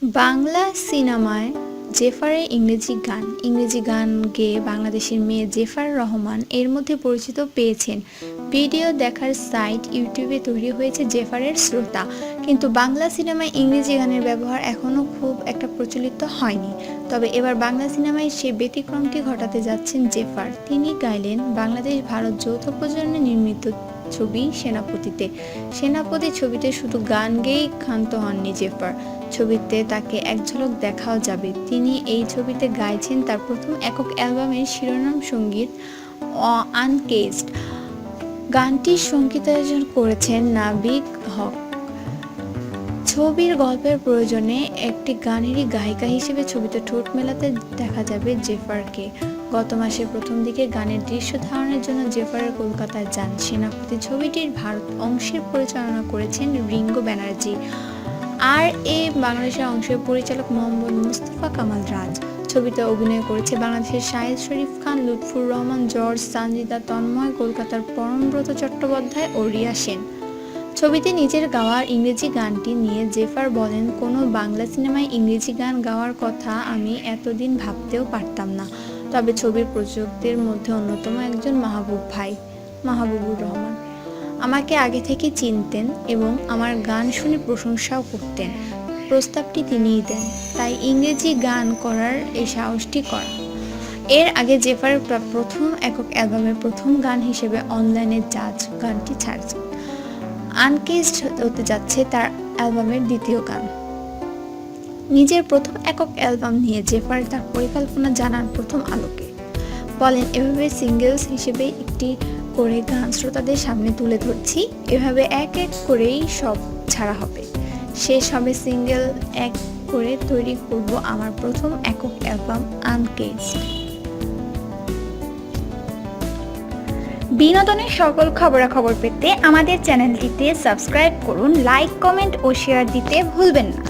বাংলা সিনেমায় জেফারের ইংরেজি গান গেয়ে বাংলাদেশের মেয়ে জেফার রহমান এর মধ্যে পরিচিত পেয়েছেন। ভিডিও দেখার সাইট ইউটিউবে তৈরি হয়েছে জেফারের শ্রোতা, কিন্তু বাংলা সিনেমায় ইংরেজি গানের ব্যবহার এখনও খুব একটা প্রচলিত হয়নি। তবে এবার বাংলা সিনেমায় সে ব্যতিক্রমটি ঘটাতে যাচ্ছেন জেফার। তিনি গাইলেন বাংলাদেশ ভারত যৌথ প্রযোজনায় নির্মিত ছবি সেনাপতিতে। সেনাপতি ছবিতে শুধু গান গেয়েই ক্ষান্ত হননি জেফার, ছবিতে তাকে এক ঝলক দেখাও যাবে। তিনি এই ছবিতে গাইছেন তার প্রথম একক অ্যালবামের শিরোনাম সঙ্গীত আনকেজড। গানটির সঙ্গীতায়োজন করেছেন নাবিক হক। ছবির গল্পের প্রয়োজনে একটি গানেরই গায়িকা হিসেবে ছবিতে ঠোঁট মেলাতে দেখা যাবে জেফারকে। গত মাসের প্রথম দিকে গানের দৃশ্য ধারণের জন্য জেফারের কলকাতায় যান। সেনাপতি ছবিটির ভারত অংশের পরিচালনা করেছেন রিঙ্গো ব্যানার্জি, আর এই বাংলাদেশের অংশের পরিচালক মোহাম্মদ মুস্তফা কামাল রাজ। ছবিতে অভিনয় করেছে বাংলাদেশের শাহেদ শরীফ খান, লুৎফুর রহমান, জর্জ, সানজিদা তন্ময়, কলকাতার পরমব্রত চট্টোপাধ্যায় ও রিয়া সেন। ছবিতে নিজের গাওয়ার ইংরেজি গানটি নিয়ে জেফার বলেন, কোনো বাংলা সিনেমায় ইংরেজি গান গাওয়ার কথা আমি এতদিন ভাবতেও পারতাম না। তবে ছবির প্রযোজকদের মধ্যে অন্যতম একজন মাহবুবুর রহমান আমাকে আগে থেকে চিনতেন এবং আমার গান শুনে প্রশংসাও করতেন। প্রস্তাবটি তিনিই দেন, তাই ইংরেজি গান করার এই সাহসটি করা। এর আগে জেফার প্রথম একক অ্যালবামের প্রথম গান হিসেবে অনলাইনে জাজ গানটি ছাড়ছেন। আনকেজড হতে যাচ্ছে তার অ্যালবামের দ্বিতীয় গান। নিজের প্রথম একক অ্যালবাম নিয়ে জেফার তার পরিকল্পনা জানান প্রথম আলোকে। বলেন, এভাবে সিঙ্গেলস হিসেবে একটি করে গান শ্রোতাদের সামনে তুলে ধরছি, এভাবে এক এক করেই সব ছাড়া হবে, শেষ হবে সিঙ্গেল এক করে তৈরি করব আমার প্রথম একক অ্যালবাম আনকেজড। বিনোদনের সকল খবরাখবর পেতে আমাদের চ্যানেলটিতে সাবস্ক্রাইব করুন, লাইক, কমেন্ট ও শেয়ার দিতে ভুলবেন না।